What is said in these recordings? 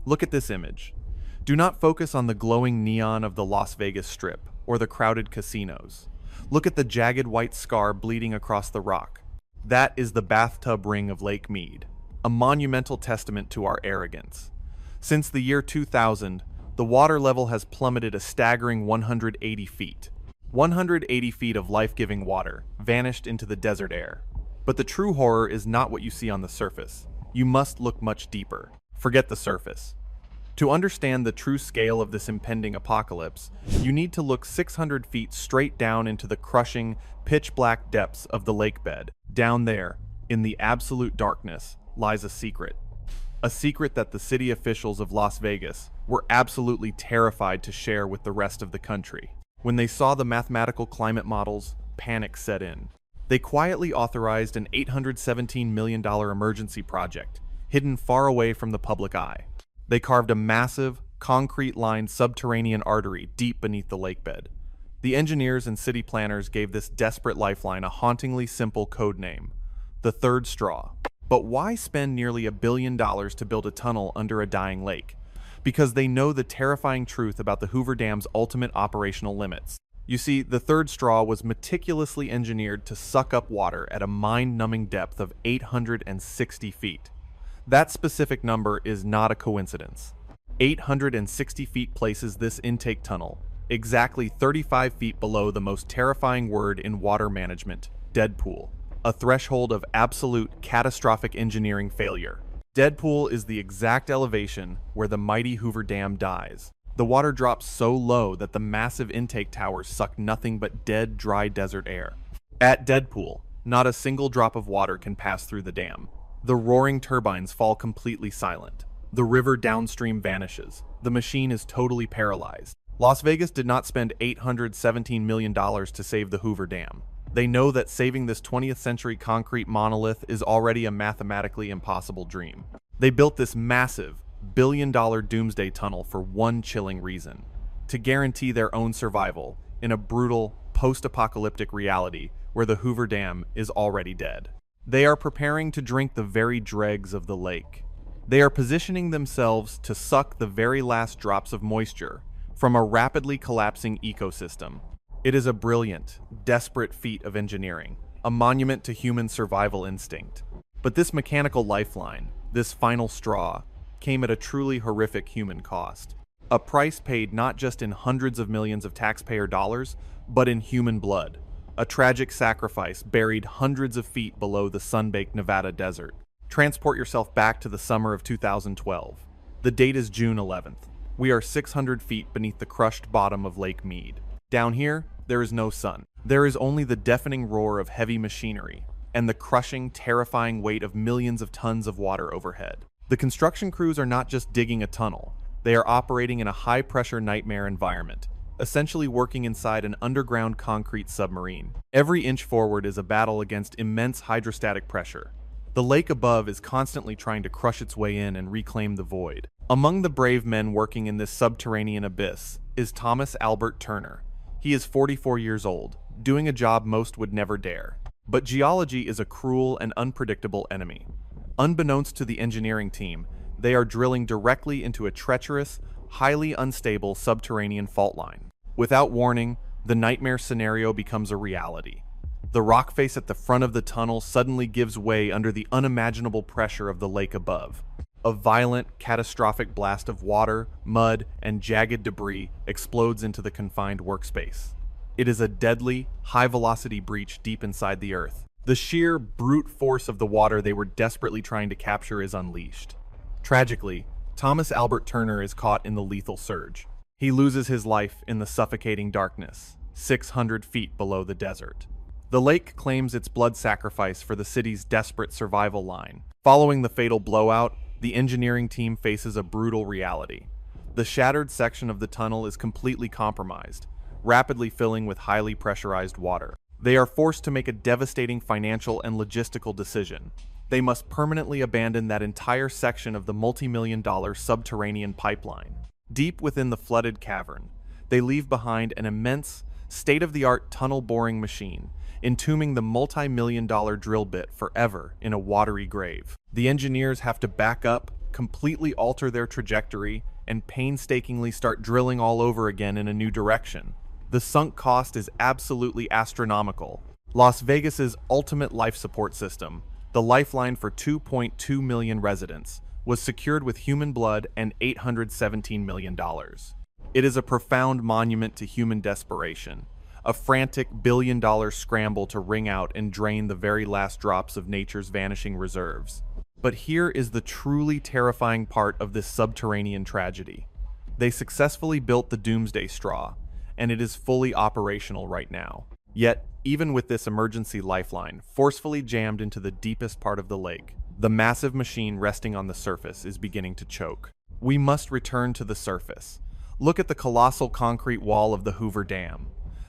Look at this image. Do not focus on the glowing neon of the Las Vegas Strip or the crowded casinos. Look at the jagged white scar bleeding across the rock. That is the bathtub ring of Lake Mead, a monumental testament to our arrogance. Since the year 2000, the water level has plummeted a staggering 180 feet. 180 feet of life-giving water vanished into the desert air. But the true horror is not what you see on the surface. You must look much deeper. Forget the surface. To understand the true scale of this impending apocalypse, you need to look 600 feet straight down into the crushing, pitch-black depths of the lake bed. Down there, in the absolute darkness, lies a secret. A secret that the city officials of Las Vegas were absolutely terrified to share with the rest of the country. When they saw the mathematical climate models, panic set in. They quietly authorized an $817 million emergency project, hidden far away from the public eye. They carved a massive, concrete-lined subterranean artery deep beneath the lake bed. The engineers and city planners gave this desperate lifeline a hauntingly simple code name: the third straw. But why spend nearly $1 billion to build a tunnel under a dying lake? Because they know the terrifying truth about the Hoover Dam's ultimate operational limits. You see, the third straw was meticulously engineered to suck up water at a mind-numbing depth of 860 feet. That specific number is not a coincidence. 860 feet places this intake tunnel exactly 35 feet below the most terrifying word in water management, dead pool, a threshold of absolute catastrophic engineering failure. Dead pool is the exact elevation where the mighty Hoover Dam dies. The water drops so low that the massive intake towers suck nothing but dead, dry desert air. At dead pool, not a single drop of water can pass through the dam. The roaring turbines fall completely silent. The river downstream vanishes. The machine is totally paralyzed. Las Vegas did not spend $817 million to save the Hoover Dam. They know that saving this 20th century concrete monolith is already a mathematically impossible dream. They built this massive, billion-dollar Doomsday tunnel for one chilling reason: to guarantee their own survival in a brutal, post-apocalyptic reality where the Hoover Dam is already dead. They are preparing to drink the very dregs of the lake. They are positioning themselves to suck the very last drops of moisture from a rapidly collapsing ecosystem. It is a brilliant, desperate feat of engineering, a monument to human survival instinct. But this mechanical lifeline, this final straw, came at a truly horrific human cost. A price paid not just in hundreds of millions of taxpayer dollars, but in human blood. A tragic sacrifice buried hundreds of feet below the sun-baked Nevada desert. Transport yourself back to the summer of 2012. The date is June 11th. We are 600 feet beneath the crushed bottom of Lake Mead. Down here, there is no sun. There is only the deafening roar of heavy machinery and the crushing, terrifying weight of millions of tons of water overhead. The construction crews are not just digging a tunnel. They are operating in a high-pressure nightmare environment, essentially working inside an underground concrete submarine. Every inch forward is a battle against immense hydrostatic pressure. The lake above is constantly trying to crush its way in and reclaim the void. Among the brave men working in this subterranean abyss is Thomas Albert Turner. He is 44 years old, doing a job most would never dare. But geology is a cruel and unpredictable enemy. Unbeknownst to the engineering team, they are drilling directly into a treacherous, highly unstable subterranean fault line. Without warning, the nightmare scenario becomes a reality. The rock face at the front of the tunnel suddenly gives way under the unimaginable pressure of the lake above. A violent, catastrophic blast of water, mud, and jagged debris explodes into the confined workspace. It is a deadly, high-velocity breach deep inside the earth. The sheer, brute force of the water they were desperately trying to capture is unleashed. Tragically, Thomas Albert Turner is caught in the lethal surge. He loses his life in the suffocating darkness, 600 feet below the desert. The lake claims its blood sacrifice for the city's desperate survival line. Following the fatal blowout, the engineering team faces a brutal reality. The shattered section of the tunnel is completely compromised, rapidly filling with highly pressurized water. They are forced to make a devastating financial and logistical decision. They must permanently abandon that entire section of the multi-million-dollar subterranean pipeline. Deep within the flooded cavern, they leave behind an immense, state-of-the-art tunnel boring machine, entombing the multi-million-dollar drill bit forever in a watery grave. The engineers have to back up, completely alter their trajectory, and painstakingly start drilling all over again in a new direction. The sunk cost is absolutely astronomical. Las Vegas's ultimate life support system, the lifeline for 2.2 million residents, was secured with human blood and $817 million. It is a profound monument to human desperation, a frantic billion-dollar scramble to wring out and drain the very last drops of nature's vanishing reserves. But here is the truly terrifying part of this subterranean tragedy. They successfully built the Doomsday straw, and it is fully operational right now. Yet, even with this emergency lifeline forcefully jammed into the deepest part of the lake, the massive machine resting on the surface is beginning to choke. We must return to the surface. Look at the colossal concrete wall of the Hoover Dam.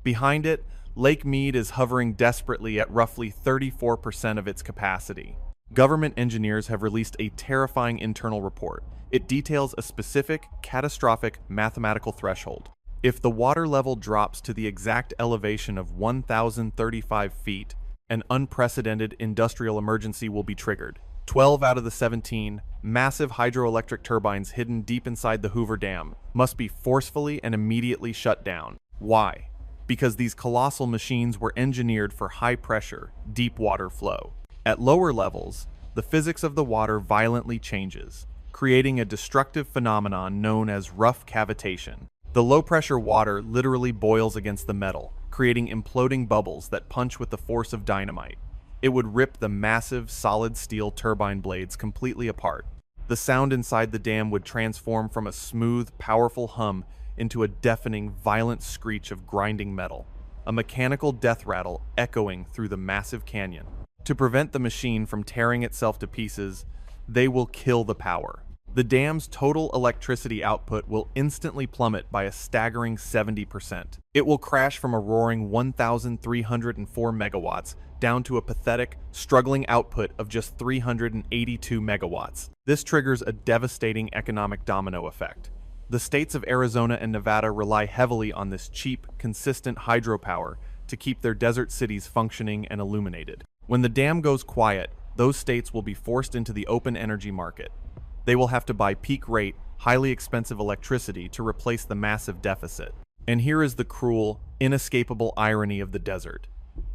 Behind it, Lake Mead is hovering desperately at roughly 34% of its capacity. Government engineers have released a terrifying internal report. It details a specific, catastrophic mathematical threshold. If the water level drops to the exact elevation of 1,035 feet, an unprecedented industrial emergency will be triggered. 12 out of the 17 massive hydroelectric turbines hidden deep inside the Hoover Dam must be forcefully and immediately shut down. Why? Because these colossal machines were engineered for high-pressure, deep water flow. At lower levels, the physics of the water violently changes, creating a destructive phenomenon known as rough cavitation. The low-pressure water literally boils against the metal, creating imploding bubbles that punch with the force of dynamite. It would rip the massive, solid steel turbine blades completely apart. The sound inside the dam would transform from a smooth, powerful hum into a deafening, violent screech of grinding metal, a mechanical death rattle echoing through the massive canyon. To prevent the machine from tearing itself to pieces, they will kill the power. The dam's total electricity output will instantly plummet by a staggering 70%. It will crash from a roaring 1,304 megawatts down to a pathetic, struggling output of just 382 megawatts. This triggers a devastating economic domino effect. The states of Arizona and Nevada rely heavily on this cheap, consistent hydropower to keep their desert cities functioning and illuminated. When the dam goes quiet, those states will be forced into the open energy market. They will have to buy peak-rate, highly expensive electricity to replace the massive deficit. And here is the cruel, inescapable irony of the desert.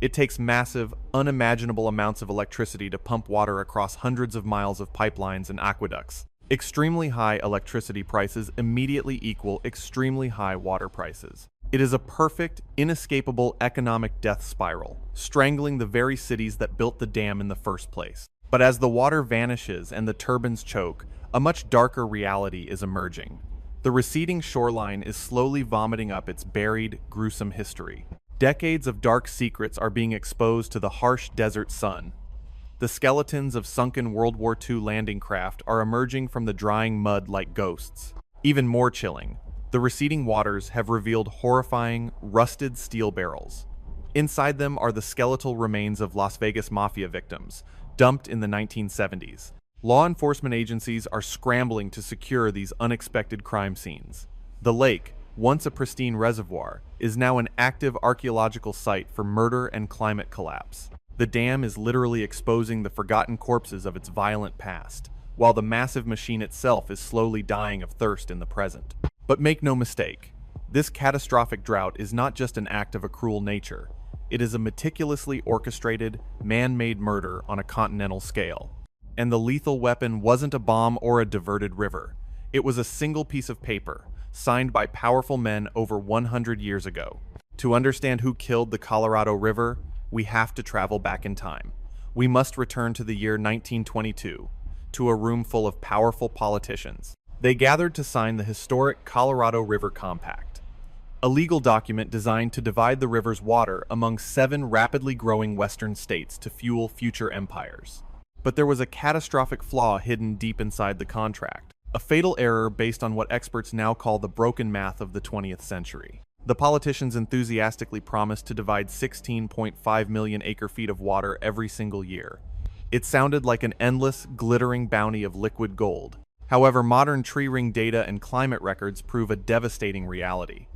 It takes massive, unimaginable amounts of electricity to pump water across hundreds of miles of pipelines and aqueducts. Extremely high electricity prices immediately equal extremely high water prices. It is a perfect, inescapable economic death spiral, strangling the very cities that built the dam in the first place. But as the water vanishes and the turbines choke, a much darker reality is emerging. The receding shoreline is slowly vomiting up its buried, gruesome history. Decades of dark secrets are being exposed to the harsh desert sun. The skeletons of sunken World War II landing craft are emerging from the drying mud like ghosts. Even more chilling, the receding waters have revealed horrifying, rusted steel barrels. Inside them are the skeletal remains of Las Vegas mafia victims, dumped in the 1970s. Law enforcement agencies are scrambling to secure these unexpected crime scenes. The lake, once a pristine reservoir, is now an active archaeological site for murder and climate collapse. The dam is literally exposing the forgotten corpses of its violent past, while the massive machine itself is slowly dying of thirst in the present. But make no mistake, this catastrophic drought is not just an act of a cruel nature. It is a meticulously orchestrated, man-made murder on a continental scale. And the lethal weapon wasn't a bomb or a diverted river. It was a single piece of paper, signed by powerful men over 100 years ago. To understand who killed the Colorado River, we have to travel back in time. We must return to the year 1922, to a room full of powerful politicians. They gathered to sign the historic Colorado River Compact, a legal document designed to divide the river's water among 7 rapidly growing western states to fuel future empires. But there was a catastrophic flaw hidden deep inside the contract, a fatal error based on what experts now call the broken math of the 20th century. The politicians enthusiastically promised to divide 16.5 million acre-feet of water every single year. It sounded like an endless, glittering bounty of liquid gold. However, modern tree ring data and climate records prove a devastating reality.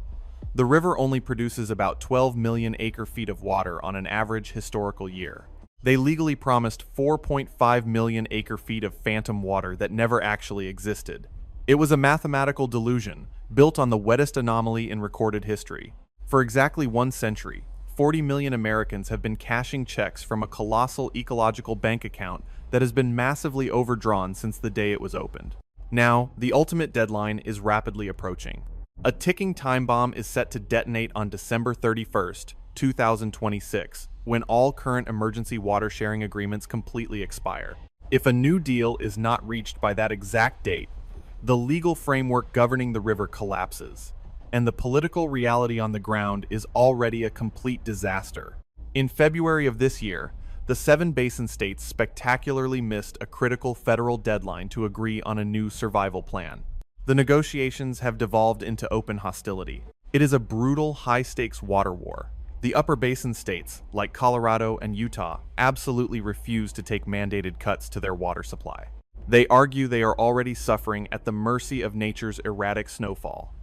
The river only produces about 12 million acre-feet of water on an average historical year. They legally promised 4.5 million acre-feet of phantom water that never actually existed. It was a mathematical delusion, built on the wettest anomaly in recorded history. For exactly 1 century, 40 million Americans have been cashing checks from a colossal ecological bank account that has been massively overdrawn since the day it was opened. Now, the ultimate deadline is rapidly approaching. A ticking time bomb is set to detonate on December 31st, 2026, when all current emergency water sharing agreements completely expire. If a new deal is not reached by that exact date, the legal framework governing the river collapses, and the political reality on the ground is already a complete disaster. In February of this year, the 7 basin states spectacularly missed a critical federal deadline to agree on a new survival plan. The negotiations have devolved into open hostility. It is a brutal, high-stakes water war. The upper basin states, like Colorado and Utah, absolutely refuse to take mandated cuts to their water supply. They argue they are already suffering at the mercy of nature's erratic snowfall.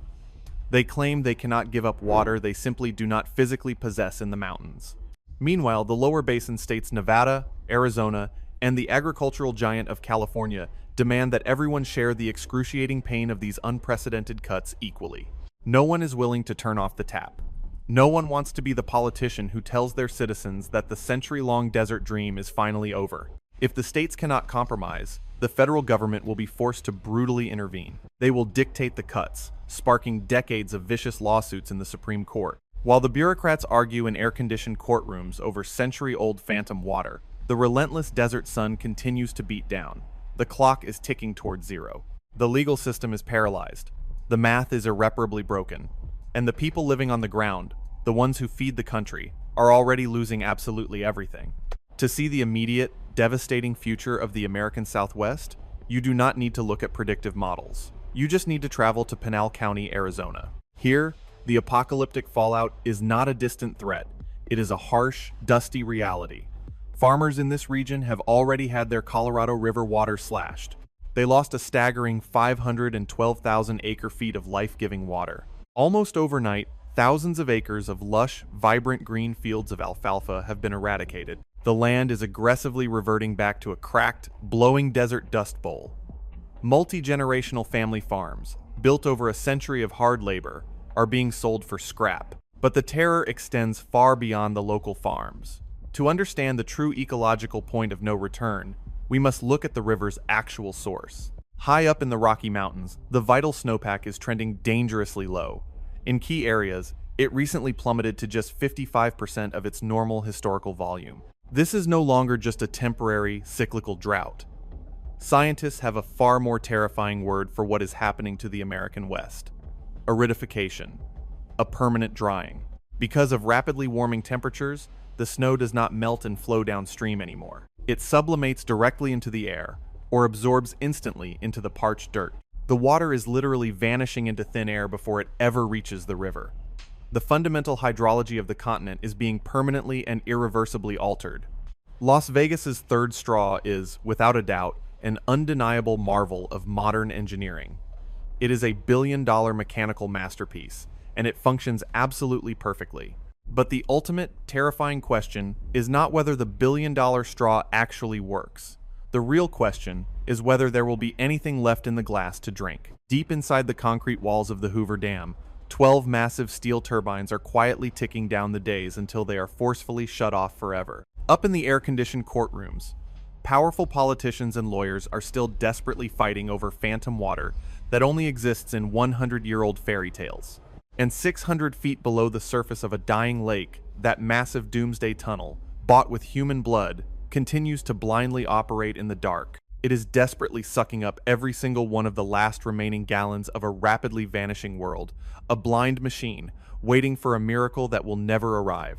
They claim they cannot give up water they simply do not physically possess in the mountains. Meanwhile, the lower basin states Nevada, Arizona, and the agricultural giant of California demand that everyone share the excruciating pain of these unprecedented cuts equally. No one is willing to turn off the tap. No one wants to be the politician who tells their citizens that the century-long desert dream is finally over. If the states cannot compromise, the federal government will be forced to brutally intervene. They will dictate the cuts, sparking decades of vicious lawsuits in the Supreme Court. While the bureaucrats argue in air-conditioned courtrooms over century-old phantom water, the relentless desert sun continues to beat down. The clock is ticking toward zero. The legal system is paralyzed. The math is irreparably broken. And the people living on the ground, the ones who feed the country, are already losing absolutely everything. To see the immediate, devastating future of the American Southwest, you do not need to look at predictive models. You just need to travel to Pinal County, Arizona. Here, the apocalyptic fallout is not a distant threat. It is a harsh, dusty reality. Farmers in this region have already had their Colorado River water slashed. They lost a staggering 512,000 acre-feet of life-giving water. Almost overnight, thousands of acres of lush, vibrant green fields of alfalfa have been eradicated. The land is aggressively reverting back to a cracked, blowing desert dust bowl. Multi-generational family farms, built over a century of hard labor, are being sold for scrap. But the terror extends far beyond the local farms. To understand the true ecological point of no return, we must look at the river's actual source. High up in the Rocky Mountains, the vital snowpack is trending dangerously low. In key areas, it recently plummeted to just 55% of its normal historical volume. This is no longer just a temporary, cyclical drought. Scientists have a far more terrifying word for what is happening to the American West: aridification, a permanent drying. Because of rapidly warming temperatures, the snow does not melt and flow downstream anymore. It sublimates directly into the air, or absorbs instantly into the parched dirt. The water is literally vanishing into thin air before it ever reaches the river. The fundamental hydrology of the continent is being permanently and irreversibly altered. Las Vegas's third straw is, without a doubt, an undeniable marvel of modern engineering. It is a billion-dollar mechanical masterpiece, and it functions absolutely perfectly. But the ultimate, terrifying question is not whether the billion-dollar straw actually works. The real question is whether there will be anything left in the glass to drink. Deep inside the concrete walls of the Hoover Dam, 12 massive steel turbines are quietly ticking down the days until they are forcefully shut off forever. Up in the air-conditioned courtrooms, powerful politicians and lawyers are still desperately fighting over phantom water that only exists in 100-year-old fairy tales. And 600 feet below the surface of a dying lake, that massive Doomsday tunnel, bought with human blood, continues to blindly operate in the dark. It is desperately sucking up every single one of the last remaining gallons of a rapidly vanishing world, a blind machine, waiting for a miracle that will never arrive.